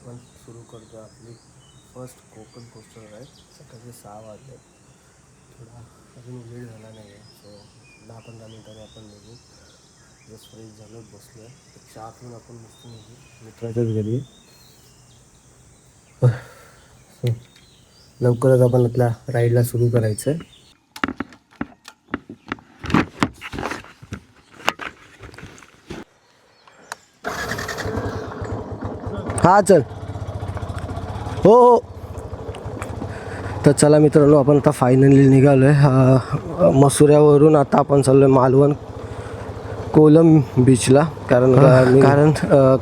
आपण सुरू करतो आपली फर्स्ट कोकण कोस्टर राईड. सकाळचे 6 वाजले. थोडा अजून वेळ झाला नाही आहे, सो 10-15 मिनिटांनी आपण निघू. जस्ट फ्रेश झालो, बसलो आहे. चहा पिऊन आपण मस्त निघू मित्राच्याच घरी. सो लवकरच आपण आपल्या राईडला सुरू करायचं आहे. हा चल. हो हो. तर चला मित्रांनो, आपण आता फायनली निघालो आहे मसुऱ्यावरून. आता आपण चाललो आहे मालवण कोलम बीचला. कारण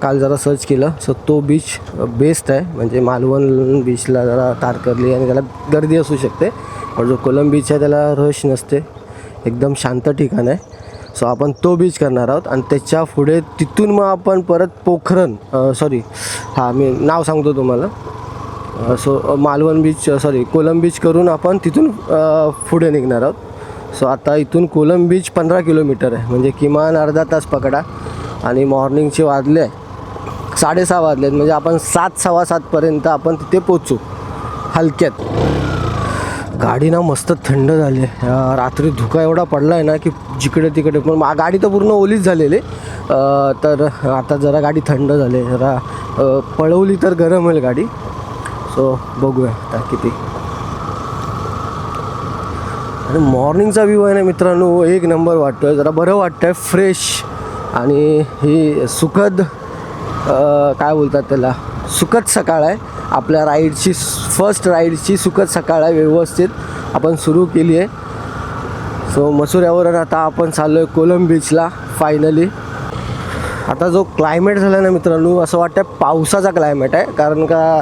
काल जरा सर्च केलं, सो तो बीच बेस्ट आहे. म्हणजे मालवण बीचला जरा तारकर्ली आणि त्याला गर्दी असू शकते, पण जो कोलम बीच आहे त्याला रश नसते, एकदम शांत ठिकाण आहे. सो आपण तो बीच करणार आहोत आणि त्याच्या पुढे तिथून मग आपण परत पोखरण मी नाव सांगतो तुम्हाला. So Malvan beach Kolamb beach करून आपण तिथून पुढे निघणार आहोत. सो आता इथून कोलम बीच 15 किलोमीटर आहे, म्हणजे किमान अर्धा तास पकडा. आणि मॉर्निंगचे वाजले 6:30 वाजलेत, म्हणजे आपण 7-7:15 आपण तिथे पोचू हलक्यात. गाडी ना मस्त थंड झाली आहे. रात्री धुका एवढा पडला आहे ना की जिकडे तिकडे, पण गाडी तर पूर्ण ओलीच झालेली. तर आता जरा गाडी थंड झाली, जरा पळवली तर गरम होईल गाडी. सो बघूया आता किती. आणि मॉर्निंगचा व्ह्यू आहे ना मित्रांनो, एक नंबर वाटतो आहे. जरा बरं वाटतं आहे, फ्रेश. आणि ही सुखद काय बोलतात त्याला, सुखद सकाळ आहे. आपल्या राईडची फर्स्ट राईडची सुखद सकाळ आहे. व्यवस्थित आपण सुरू केली आहे. सो मसुऱ्यावरून आता आपण चाललो आहे कोलम बीचला फायनली. आता जो क्लायमेट झाला ना मित्रांनो, असं वाटतं पावसाचा क्लायमेट आहे. कारण का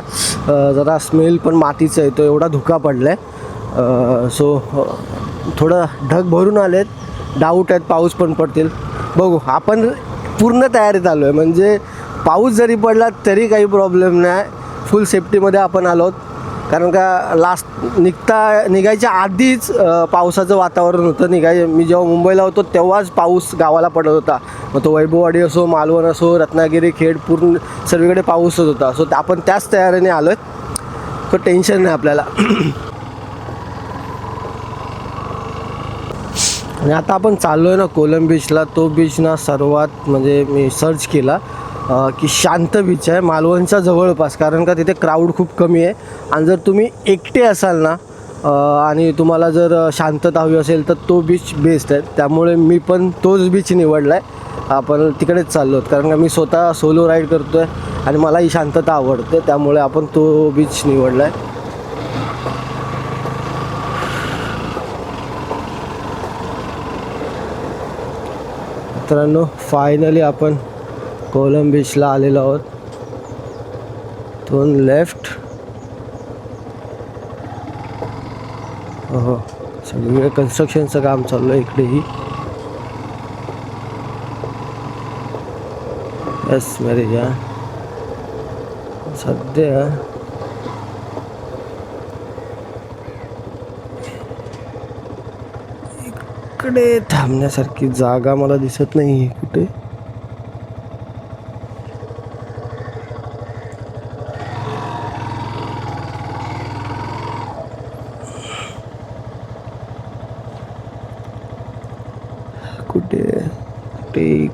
जरा स्मेल पण मातीचा येतो, एवढा धुका पडला आहे. सो थोडं ढग भरून आलेत, डाऊट आहेत पाऊस पण पडतील. बघू. आपण पूर्ण तयारीत आलो आहे, म्हणजे पाऊस जरी पडला तरी काही प्रॉब्लेम नाही. फुल सेफ्टीमध्ये आपण आलो आहोत. कारण का निघायच्या आधीच पावसाचं वातावरण होतं. मी जेव्हा मुंबईला होतो तेव्हाच पाऊस गावाला पडत होता. मग तो वैभववाडी असो, मालवण असो, रत्नागिरी, खेड, पूर्ण सर्वीकडे पाऊसच होता. सो आपण त्याच तयारीने आलो आहेत, तो टेन्शन नाही आपल्याला. आणि आता आपण चाललो आहे ना कोलम बीचला. तो बीच ना सर्वात, म्हणजे मी सर्च केला की शांत बीच आहे मालवणच्या जवळपास. कारण का तिथे क्राऊड खूप कमी आहे. आणि जर तुम्ही एकटे असाल ना आणि तुम्हाला जर शांतता हवी असेल तर तो बीच बेस्ट आहे. त्यामुळे मी पण तोच बीच निवडला आहे. आपण तिकडेच चाललो आहोत, कारण का मी स्वतः सोलो राईड करतो आहे आणि मलाही शांतता आवडते, त्यामुळे आपण तो बीच निवडला आहे. मित्रांनो, फायनली आपण कोलम बीचला आलेलो आहोत. दोन लेफ्ट. हो, सगळीकडे कन्स्ट्रक्शनचं काम चालू आहे इकडेही. यस मेरे जान. सध्या इकडे थांबण्यासारखी जागा मला दिसत नाही कुठे.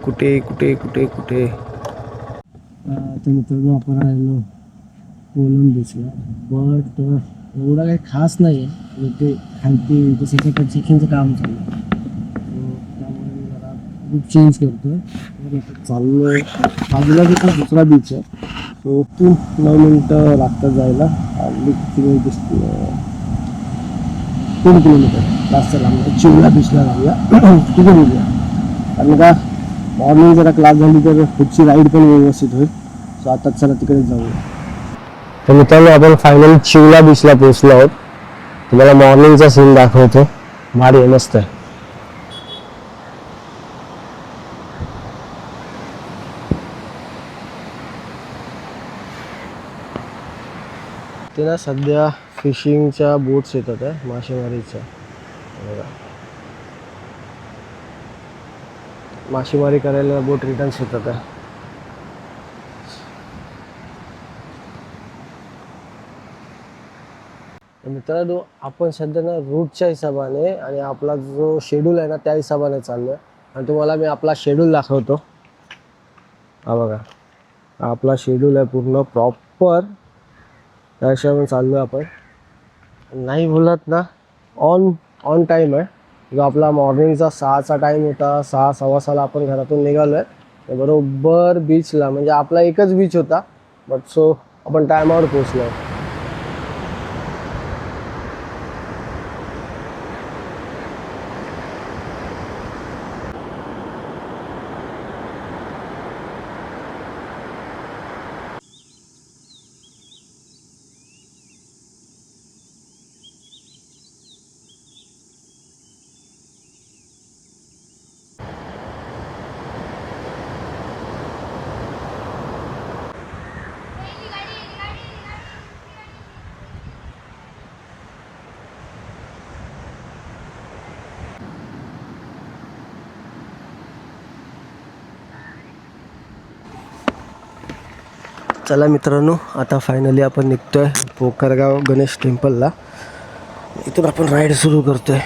कुठे आता मित्रांनो, आपण राहिलो कोलम बीचला. बट एवढा काही खास नाही आहे. ते खालती सेकंड चेकिंगचं काम चालू आहे, त्यामुळे मी जरा ग्रुप चेंज करतो. चाललो बाजूला तिथं दुसरा बीच आहे. सो 9 मिनटं लागतात जायला. आणि 3 किलोमीटर जास्त लांब. चिवला बीचला जाऊया, तिथे बघूया. कारण का मॉर्निंग जरा क्लास झाली तर पुढची राईड पण व्यवस्थित होईल. सो आता चला तिकडे जाऊया. तर मित्रांनो, आपण फायनली चिवला बीचला पोहोचलो आहोत. तुम्हाला मॉर्निंगचा सीन दाखवतो. भारी आहे, मस्त आहे. ते ना सध्या फिशिंगच्या बोट्स येतात आहे, मासेमारीच्या. मासेमारी करायला बोट रिटर्न्स येतात आहे. तर मित्रांनो आपण सध्या ना रूटच्या हिशोबाने आणि आपला जो शेड्यूल आहे ना त्या हिशोबाने चाललो आहे. आणि तुम्हाला मी आपला शेड्यूल दाखवतो. हा बघा, आपला शेड्यूल आहे पूर्ण प्रॉपर, त्या हिशोबाने चाललो आहे आपण. नाही बोलत ना, ऑन ऑन टाईम आहे. जो आपला मॉर्निंगचा 6चा टाईम होता, 6 सव्वा 6ला आपण घरातून निघालो आहे बरोबर बीचला. म्हणजे आपला एकच बीच होता, बट सो आपण टायमावर पोचलो आहे. चला मित्रांनो, आता फायनली आपण निघतोय पोखरगाव गणेश टेम्पलला. इथून आपण राईड सुरू करतोय.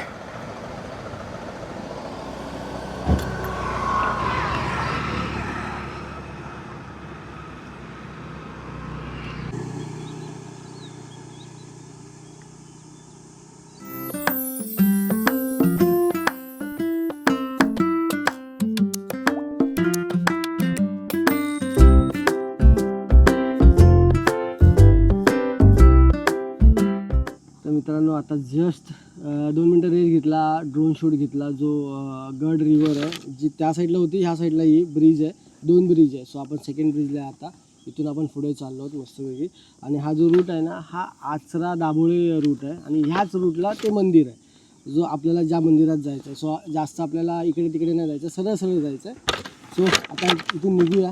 मित्रांनो आता जस्ट 2 मिनटं रेस्ट घेतला, ड्रोन शूट घेतला. जो गड रिव्हर आहे जी त्या साईडला होती, ह्या साईडला ही ब्रिज आहे, 2 ब्रिज आहे. सो आपण सेकंड ब्रिजला आहे आता. इथून आपण पुढे चाललो आहोत मस्तपैकी. आणि हा जो रूट आहे ना, हा आचरा दाभोळे रूट आहे. आणि ह्याच रूटला ते मंदिर आहे जो आपल्याला ज्या मंदिरात जायचं आहे. सो जास्त आपल्याला इकडे तिकडे नाही जायचं, सरळ सरळ जायचं आहे. सो आता इथून निघूया.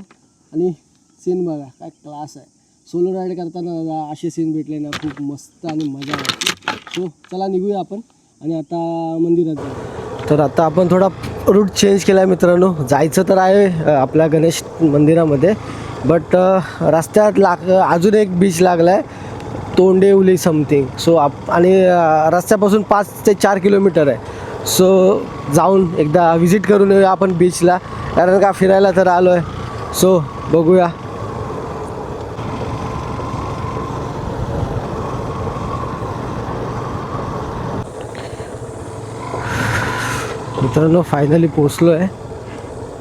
आणि सीन बघा काय क्लास आहे. सोलो राईड करताना असे सीन भेटले ना, खूप मस्त आणि मजा वाटते. सो चला निघूया आपण आणि आता मंदिरात जाऊ. तर आता आपण थोडा रूट चेंज केला आहे मित्रांनो. जायचं तर आहे आपल्या गणेश मंदिरामध्ये, बट रस्त्यात अजून एक बीच लागला आहे, तोंडेवली समथिंग. सो आणि रस्त्यापासून 5 ते 4 किलोमीटर आहे. सो जाऊन एकदा व्हिजिट करून येऊया आपण बीचला, कारण का फिरायला तर आलो आहे. सो बघूया. मित्रांनो फायनली पोचलो आहे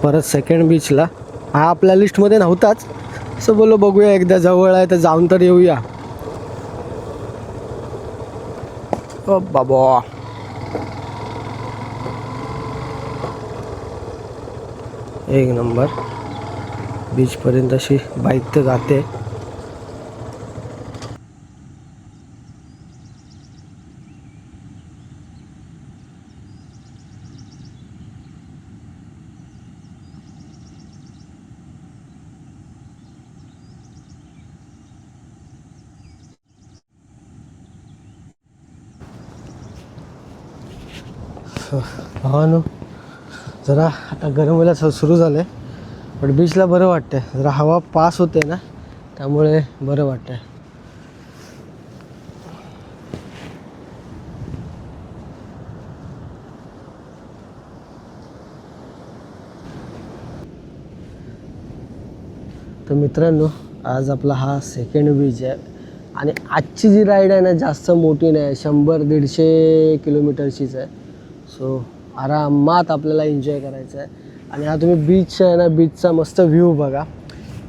परत सेकंड बीचला. हा आपल्या लिस्टमध्ये नव्हताच, असं बोललो बघूया एकदा जवळ आहे तर जाऊन तर येऊया. ओ बाबा, एक नंबर. बीचपर्यंत अशी बाईक तर जाते. हा नो, जरा आता गरम व्हायला सुरू झालं आहे, पण बीचला बरं वाटतं. जरा हवा पास होते ना, त्यामुळे बरं वाटतं. तर मित्रांनो आज आपला हा सेकंड बीच आहे. आणि आजची जी राईड आहे ना जास्त मोठी नाही, 100-150 किलोमीटरचीच आहे. सो आरामात आपल्याला एन्जॉय करायचं आहे. आणि हा तुम्ही बीच आहे ना, बीचचा मस्त व्ह्यू बघा.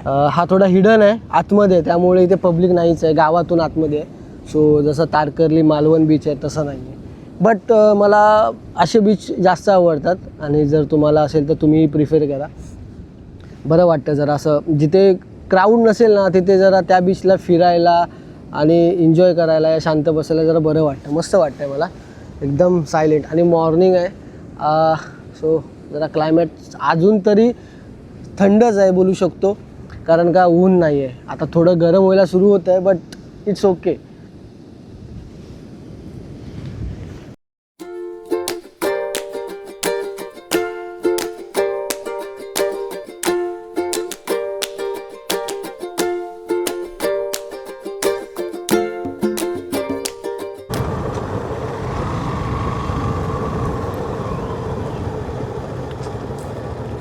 हा थोडा हिडन आहे आतमध्ये, त्यामुळे इथे पब्लिक नाहीच आहे, गावातून आतमध्ये आहे. सो जसं तारकर्ली मालवण बीच आहे तसं नाही आहे. बट मला असे बीच जास्त आवडतात. आणि जर तुम्हाला असेल तर तुम्ही प्रिफर करा. बरं वाटतं जरा असं, जिथे क्राऊड नसेल ना तिथे जरा त्या बीचला फिरायला आणि एन्जॉय करायला, शांत बसायला जरा बरं वाटतं. मस्त वाटतं आहे मला, एकदम सायलेंट. आणि मॉर्निंग आहे. सो जरा क्लायमेट अजून तरी थंडच आहे बोलू शकतो, कारण का ऊन नाही आहे. आता थोडं गरम व्हायला सुरू होतं आहे, बट इट्स ओके.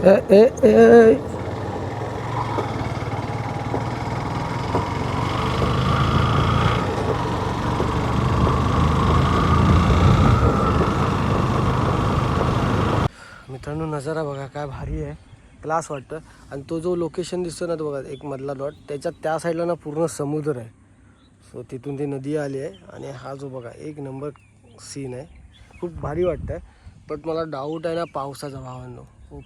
ए ए ए मित्रांनो नजारा बघा काय भारी आहे, क्लास वाटतं. आणि तो जो लोकेशन दिसतो ना तो बघा एक मधला डॉट, त्याच्या त्या साईडला ना पूर्ण समुद्र आहे. सो तिथून ती नदी आली आहे आणि हा जो बघा एक नंबर सीन आहे, खूप भारी वाटतं आहे. बट मला डाऊट आहे ना पावसाचा भावांनो.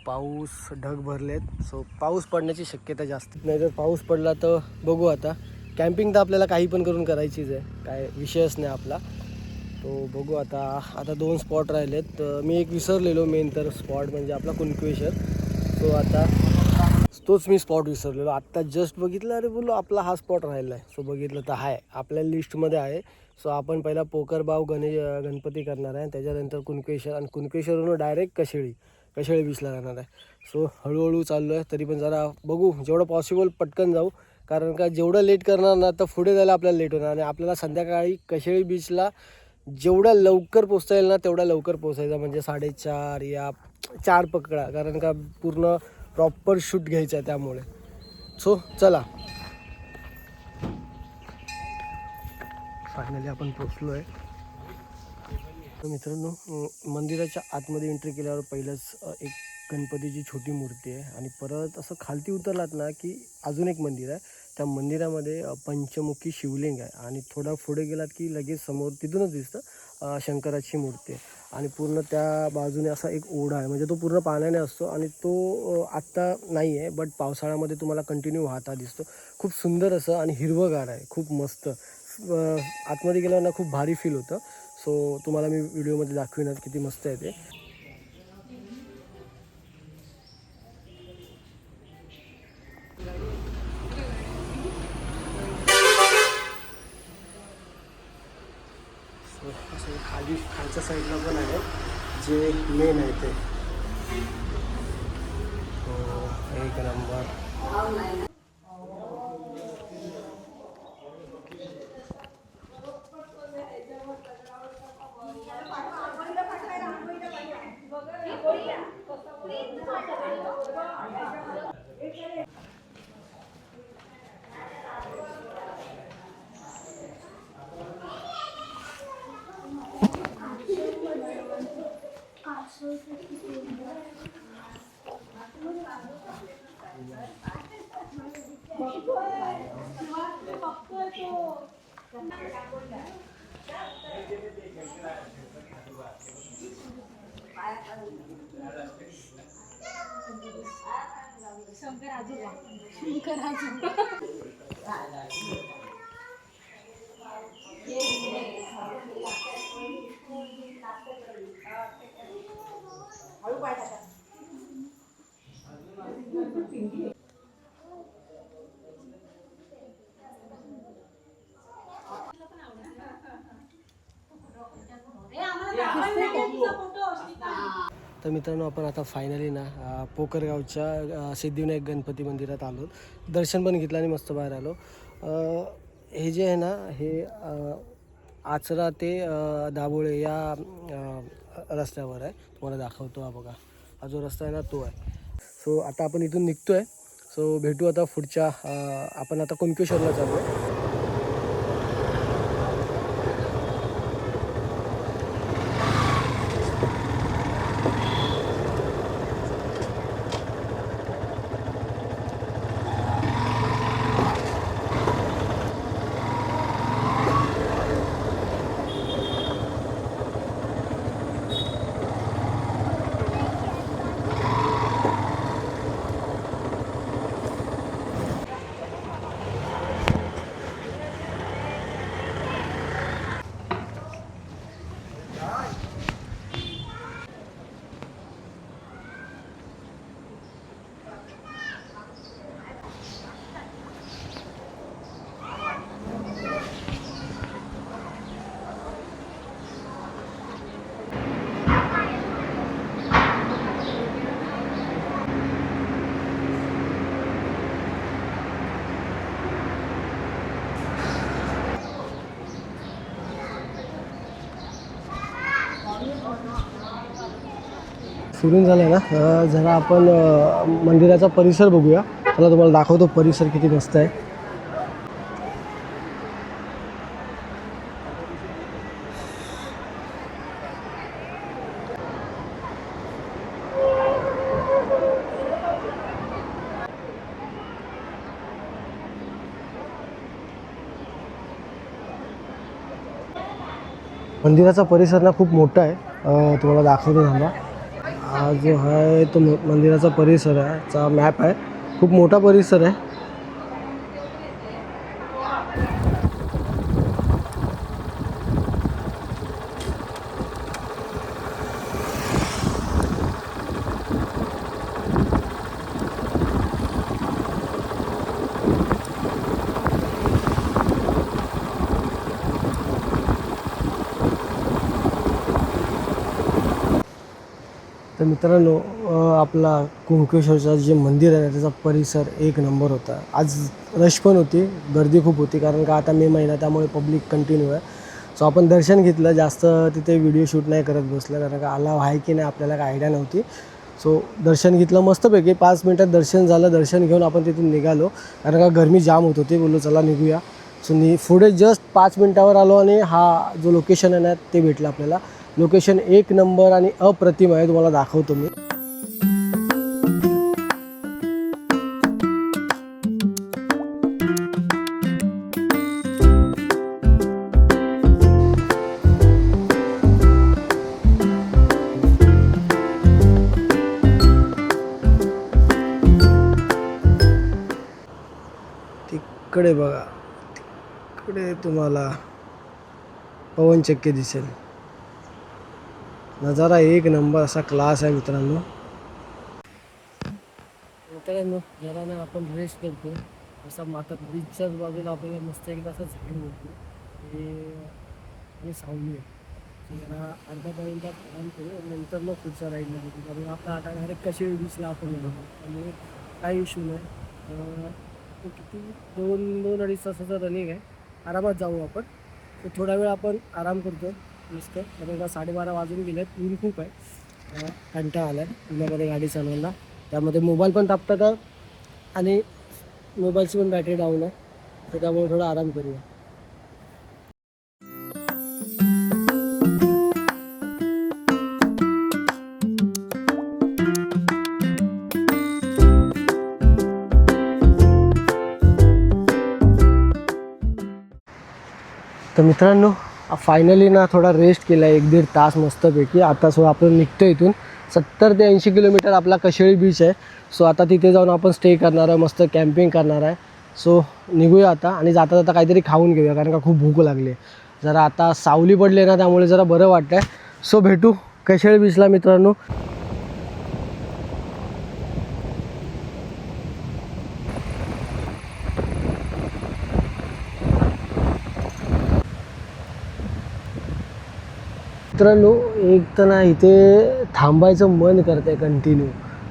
पाऊस ढग भरलेत, सो पाऊस पडण्याची शक्यता जास्त नाही. जर पाऊस पडला तर बघू. आता कॅम्पिंग तर आपल्याला काही पण करून करायचीच आहे, काय विषयच नाही आपला. तो बघू आता 2 स्पॉट राहिलेत. तर मी एक विसरलेलो मेन तर स्पॉट म्हणजे आपला कुणकेश्वर. सो आता तोच मी स्पॉट विसरलेलो. आत्ता जस्ट बघितलं, अरे बोललो आपला हा स्पॉट राहिला आहे. सो बघितलं तर आहे आपल्या लिस्टमध्ये आहे. सो आपण पहिला पोकरबाव गणपती करणार आहे, त्याच्यानंतर कुणकेश्वर, आणि कुणकेश्वरवरून डायरेक्ट कशेळी बीचला जाणार आहे. सो हळूहळू चाललो आहे, तरी पण जरा बघू जेवढं पॉसिबल पटकन जाऊ. कारण का जेवढं लेट करणार ना तर पुढे जायला आपल्याला लेट होणार, आणि आपल्याला संध्याकाळी कशेळी बीचला जेवढ्या लवकर पोचता येईल ना तेवढ्या लवकर पोचायचं. म्हणजे 4:30 या 4 पकडा, कारण का पूर्ण प्रॉपर शूट घ्यायचं आहे त्यामुळे. सो चला, फायनली आपण पोचलो आहे. मित्रांनो मंदिराच्या आतमध्ये एंट्री केल्यावर पहिलंच एक गणपतीची छोटी मूर्ती आहे, आणि परत असं खालती उतरलात ना की अजून एक मंदिर आहे. त्या मंदिरामध्ये पंचमुखी शिवलिंग आहे, आणि थोडा पुढे गेलात की लगेच समोर तिथूनच दिसतं शंकराची मूर्ती आहे. आणि पूर्ण त्या बाजूने असा एक ओढा आहे, म्हणजे तो पूर्ण पाण्याने असतो, आणि तो आत्ता नाही आहे बट पावसाळ्यामध्ये तुम्हाला कंटिन्यू वाहता दिसतो. खूप सुंदर असं आणि हिरवंगार आहे, खूप मस्त. आतमध्ये गेल्यावर ना खूप भारी फील होतं. सो तुम्हाला मी व्हिडिओमध्ये दाखविणार किती मस्त आहे ते. सो खाली खालच्या साईडला पण आहे जे मेन आहे ते. एक नंबर. तर मित्रांनो आपण आता फायनली ना पोकरगावच्या सिद्धिविनायक गणपती मंदिरात आलो. दर्शन पण घेतलं आणि मस्त बाहेर आलो. हे जे आहे ना हे आचरा ते दाभोळे या रस्त्यावर आहे. तुम्हाला दाखवतो, हा बघा हा जो रस्ता आहे ना तो आहे. सो आता आपण इथून निघतो आहे. सो भेटू आता पुढच्या आपण आता कुणकेश्वरला चाललो आहे. फिरून झालं ना, जरा आपण मंदिराचा परिसर बघूया. चला तुम्हाला दाखवतो परिसर किती मस्त आहे. मंदिराचा परिसर ना खूप मोठा आहे. तुम्हाला दाखवतो थांबा. हा जो आहे तो मंदिराचा परिसर आहे, चा मॅप आहे. खूप मोठा परिसर आहे. तर मित्रांनो, आपला कुणकेश्वरचं जे मंदिर आहे त्याचा परिसर एक नंबर होता. आज रश पण होती, गर्दी खूप होती, कारण का आता मे महिना त्यामुळे पब्लिक कंटिन्यू आहे. सो आपण दर्शन घेतलं. जास्त तिथे व्हिडिओ शूट नाही करत बसलं, कारण का अलाव आहे की नाही आपल्याला काय आयडिया नव्हती. सो दर्शन घेतलं मस्तपैकी. 5 मिनटात दर्शन झालं. दर्शन घेऊन आपण तिथून निघालो, कारण का गरमी जाम होत होती. बोललो चला निघूया. सो पुढे जस्ट 5 मिनटावर आलो आणि हा जो लोकेशन आहे ना ते भेटलं आपल्याला. लोकेशन एक नंबर आणि अप्रतिम आहे. तुम्हाला दाखवतो मी. तिकडे बघा, तिकडे तुम्हाला पवनचक्की दिसेल. नजारा एक नंबर असा क्लास आहे मित्रांनो. जरा ना आपण रेस्ट करतो. असा माता ब्रिजच्याच बाजूला आपल्याला मस्त एकदा असं झाड होतो हे सावली आहे. जरा अर्धा पर्यंत आराम करू, नंतर मग पुढचा राईडला घेतो. कारण आपला आता डायरेक्ट कशी दिसला आपण त्यामुळे काही इश्यू नाही. किती 2-2.5 तासाचा रनिंग आहे. आरामात जाऊ आपण. तर थोडा वेळ आपण आराम करतो मस्त, कारण का 12:30 वाजून गेले. ऊन खूप आहे, कंटाळा आला आहे पुण्यामध्ये गाडी चालवायला. त्यामध्ये मोबाईल पण तापतात आणि मोबाईलची पण बॅटरी डाऊन आहे, तर त्यामुळे थोडा आराम करूया. तर मित्रांनो, फायनली ना थोडा रेस्ट केला आहे 1-1.5 तास मस्तपैकी. आता सो आपण निघतो इथून. 70 ते 80 किलोमीटर आपला कशेळी बीच आहे. सो आता तिथे जाऊन आपण स्टे करणार आहे, मस्त कॅम्पिंग करणार आहे. सो निघूया आता आणि जाता जाता काहीतरी खाऊन घेऊया, कारण का खूप भूक लागली आहे. जरा आता सावली पडली ना, त्यामुळे जरा बरं वाटतं आहे. सो भेटू कशेळी बीचला मित्रांनो. मित्रांनो, एक तर ना इथे थांबायचं मन करतं आहे कंटिन्यू,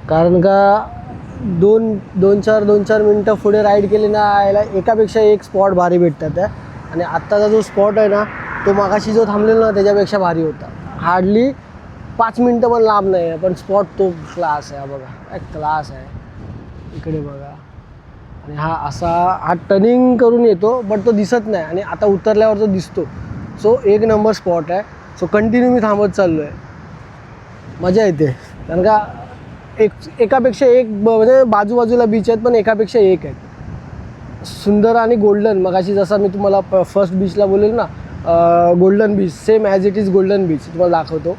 कारण का 2-4 मिनटं पुढे राईड केली ना, याला एकापेक्षा एक स्पॉट भारी भेटतात आहे. आणि आत्ताचा जो स्पॉट आहे ना, तो मागाशी जो थांबलेला ना त्याच्यापेक्षा भारी होता. हार्डली 5 मिनटं पण लांब नाही आहे, पण स्पॉट तो क्लास आहे. बघा काय क्लास आहे. इकडे बघा. आणि हा टर्निंग करून येतो, बट तो दिसत नाही, आणि आता उतरल्यावर तो दिसतो. सो एक नंबर स्पॉट आहे. सो कंटिन्यू मी थांबत चाललो आहे. मजा येते, कारण का एकापेक्षा एक म्हणजे बाजूबाजूला बीच आहेत, पण एकापेक्षा एक आहेत. सुंदर आणि गोल्डन. मगाशी जसा मी तुम्हाला फर्स्ट बीचला बोलेल ना, golden beach, same as it is golden beach तुम्हाला दाखवतो.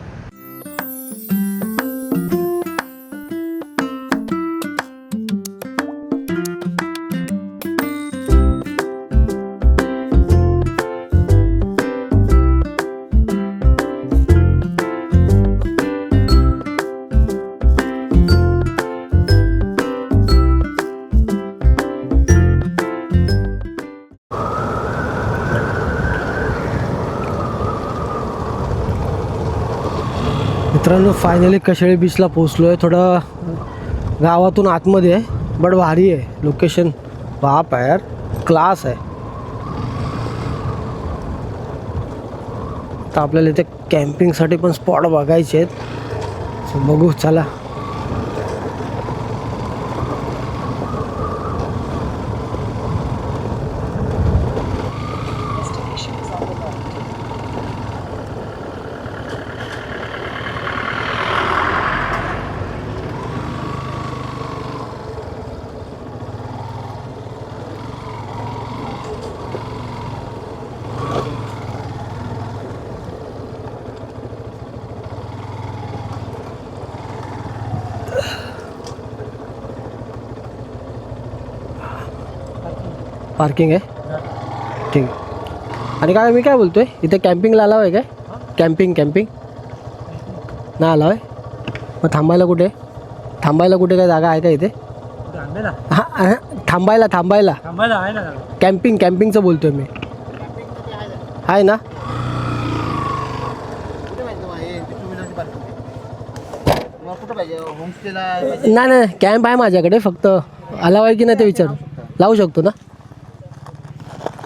मित्रांनो, फायनली कशेळी बीचला पोचलो आहे. थोडं गावातून आतमध्ये आहे, बट भारी आहे लोकेशन. बाप आहे यार, क्लास आहे. तर आपल्याला इथे कॅम्पिंगसाठी पण स्पॉट बघायचे आहेत. बघू चला. पार्किंग आहे ठीक आहे. आणि काय मी काय बोलतोय इथे कॅम्पिंगला आलाव आहे काय? कॅम्पिंग नाही आलाव आहे. मग थांबायला कुठे काय जागा आहे का इथे? हां थांबायला आहे ना. कॅम्पिंगचं बोलतोय मी. आहे ना? नाही कॅम्प आहे माझ्याकडे, फक्त अलाव आहे की नाही ते विचारू. लावू शकतो ना?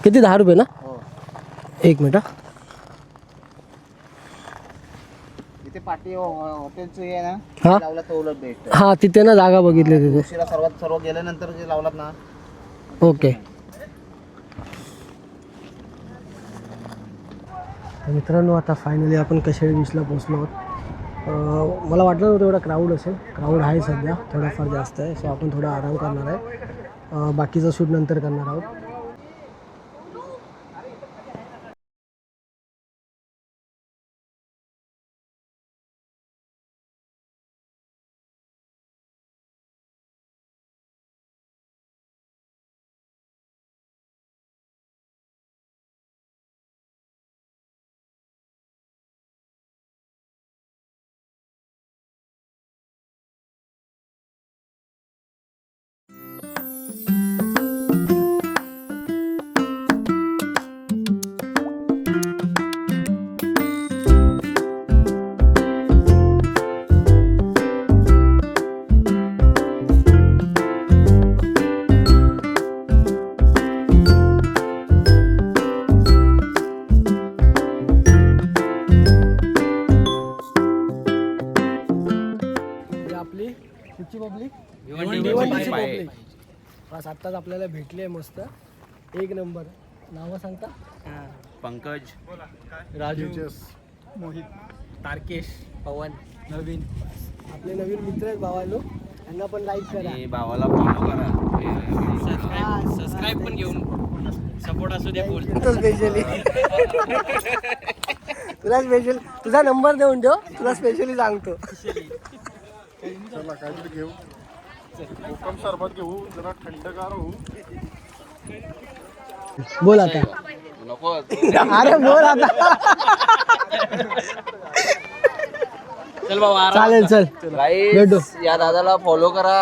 किती 10 रुपये ना? 1 मिनिट. हां तिथे ना जागा बघितली तिथे. सर्व गेल्यानंतर जे लावलात ना. ओके मित्रांनो, आता फायनली आपण कशेळी बीचला पोचलो आहोत. मला वाटलं नव्हतं एवढा क्राऊड असेल. क्राऊड आहे सध्या, थोडाफार जास्त आहे. सो आपण थोडा आराम करणार आहे. बाकीचं शूट नंतर करणार आहोत. पब्लिक बस आत्ताच आपल्याला भेटले. मस्त 1 नंबर. नावं सांगता? पंकज, राजू, मोहित, तारकेश, पवन, नवीन. आपले नवीन मित्र आहेत भावालो. त्यांना पण लाईक करा, भावाला फॉलो करा, सबस्क्राईब पण घेऊन सपोर्ट असू द्या. स्पेशली तुला स्पेशल तुझा नंबर देऊन ठेव, तुला स्पेशली सांगतो. चला काहीतरी घेऊ. कोकम सरबत घेऊ, जरा थंडगार होऊ. बोल आता. नको अरे बोल आता. चल बाबा, चालेल चल भेटू. या दादाला फॉलो करा,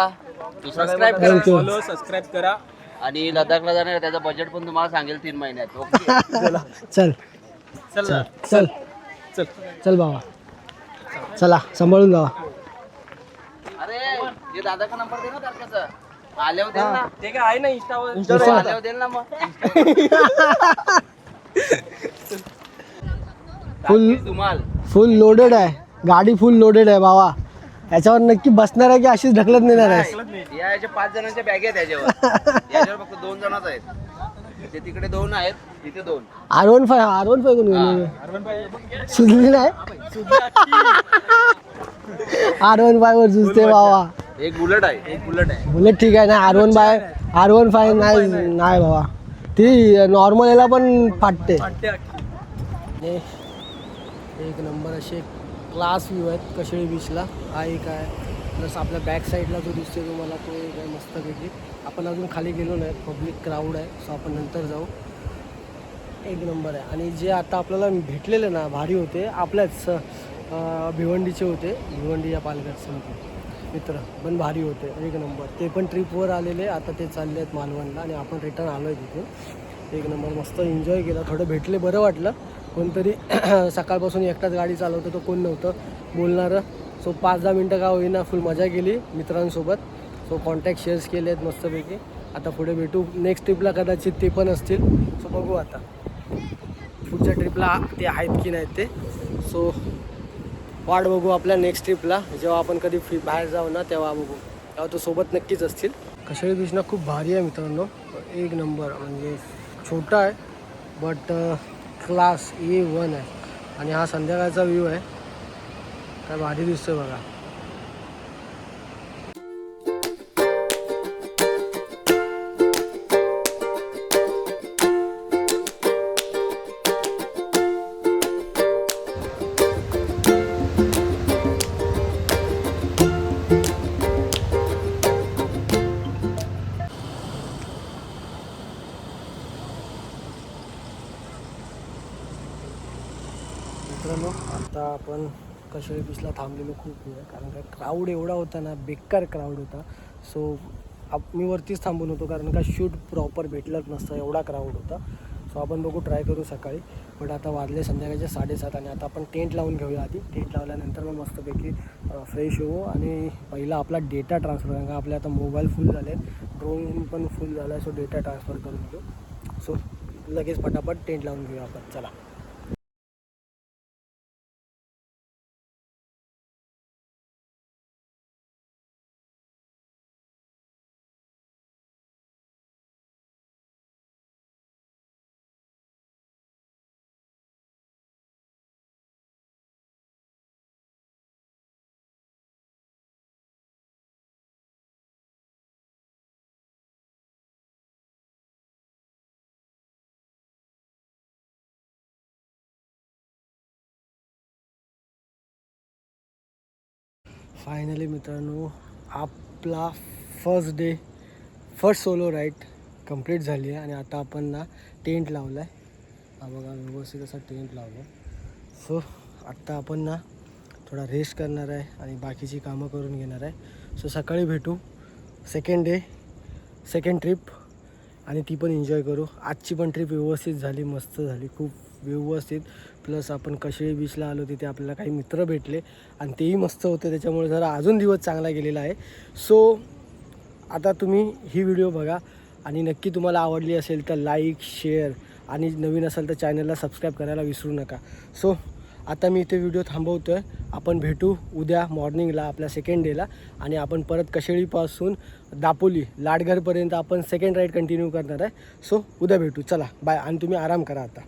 सबस्क्राईब करा, Thank you. सबस्क्राईब करा. आणि लडाखला जाणार त्याचं बजेट पण तुम्हाला सांगेल 3 महिन्यात. ओके चल चल चल चल चल बाबा, चला सांभाळून जावा. अरे ये दादा का नंबर दे ना तारखेचा. आल्यावर देल ना. ते काय आहे ना इंस्टावर. आल्यावर देल ना. मग फुल लोडेड आहे गाडी, फुल लोडेड आहे बाबा. याच्यावर नक्की बसणार आहे की अशीच ढकलत नेणार आहे? याच्या 5 जणांच्या बॅग आहेत याच्यावर फक्त 2 जणच आहेत. ते तिकडे 2 आहेत, तिथे 2. R15 कोण घेऊन सुचली नाही. R15 वर सुचते बाबा. एक बुलेट आहे. बुलेट ठीक आहे ना. R15 नाही बाबा, ती नॉर्मल याला पण फाटते. 1 नंबर असे क्लास व्ह्यू आहेत कशेळी बीचला. हा एक आहे, प्लस आपल्या बॅक साईडला जो दिसतो तुम्हाला तो एक आहे मस्तपैकी. आपण अजून खाली गेलो नाही, पब्लिक क्राऊड आहे. सो आपण नंतर जाऊ. 1 नंबर आहे. आणि जे आता आपल्याला भेटलेले ना भारी होते, आपल्याच भिवंडीचे होते. भिवंडी या पालघरचे मित्र पण भारी होते. 1 नंबर. ते पण ट्रिपवर आलेले, आता ते चालले आहेत मालवणला आणि आपण रिटर्न आलो आहे तिथून. 1 नंबर. मस्त एन्जॉय केला. थोडं भेटले, बरं वाटलं. कोणतरी सकाळपासून एकटाच गाडी चालवतं, तो कोण नव्हतं बोलणारं. सो 5-10 मिनटं का होईना फुल मजा केली मित्रांसोबत. सो कॉन्टॅक्ट शेअर्स केले आहेत मस्तपैकी. आता पुढे भेटू नेक्स्ट ट्रिपला, कदाचित ते पण असतील. सो बघू आता पुढच्या ट्रिपला ते आहेत की नाहीत ते. सो वाट बघू आपल्या नेक्स्ट ट्रिपला, जेव्हा आपण कधी बाहेर जाऊ ना तेव्हा बघू, तेव्हा तो सोबत नक्कीच असतील. कशेळी बीच ना खूप भारी आहे मित्रांनो, एक नंबर. म्हणजे छोटा आहे बट क्लास A1 आहे. आणि हा संध्याकाळचा व्ह्यू आहे, काय भारी दिसतोय बघा. मित्रांनो आता आपण कशेळी बीचला थांबलेलो खूप वेळ, कारण का क्राऊड एवढा होता ना, बेकार क्राऊड होता. सो मी वरतीच थांबून होतो, कारण का शूट प्रॉपर भेटलंच नसतं, एवढा क्राऊड होता. सो आपण बघू, ट्राय करू सकाळी. बट आता वाजले संध्याकाळचे 7:30 आणि आता आपण टेंट लावून घेऊया आधी. टेंट लावल्यानंतर मग मस्तपैकी फ्रेश होऊ आणि पहिला आपला डेटा ट्रान्सफर, कारण का आपले आता मोबाईल फुल झाले, ड्रोन पण फुल झाला आहे. सो डेटा ट्रान्सफर करून घेऊ. सो लगेच पटापट टेंट लावून घेऊया आपण, चला. फायनली मित्रांनो आपला फर्स्ट सोलो राईड कंप्लीट झाली आहे. आणि आता आपण ना टेंट लावला आहे, हा बघा व्यवस्थित असा टेंट लावला आहे. सो आत्ता आपण ना थोडा रेस्ट करणार आहे आणि बाकीची कामं करून घेणार आहे. सो सकाळी भेटू, सेकंड ट्रिप, आणि ती पण एन्जॉय करू. आजची पण ट्रिप व्यवस्थित झाली, मस्त झाली, खूप व्यवस्थित. प्लस आपण कशेळी बीचला आलो, तिथे आपल्याला काही मित्र भेटले आणि तेही मस्त होते, त्याच्यामुळे जरा अजून दिवस चांगला गेलेला आहे. सो आता तुम्ही ही व्हिडिओ बघा आणि नक्की तुम्हाला आवडली असेल तर लाईक, शेअर आणि नवीन असेल तर चॅनलला सबस्क्राईब करायला विसरू नका. सो आता मी इथे व्हिडिओ थांबवतो आहे. आपण भेटू उद्या मॉर्निंगला आपल्या सेकंड डेला, आणि आपण परत कशेळीपासून दापोली लाडघरपर्यंत आपण सेकंड राईड कंटिन्यू करणार आहे. सो उद्या भेटू, चला बाय. आणि तुम्ही आराम करा आता.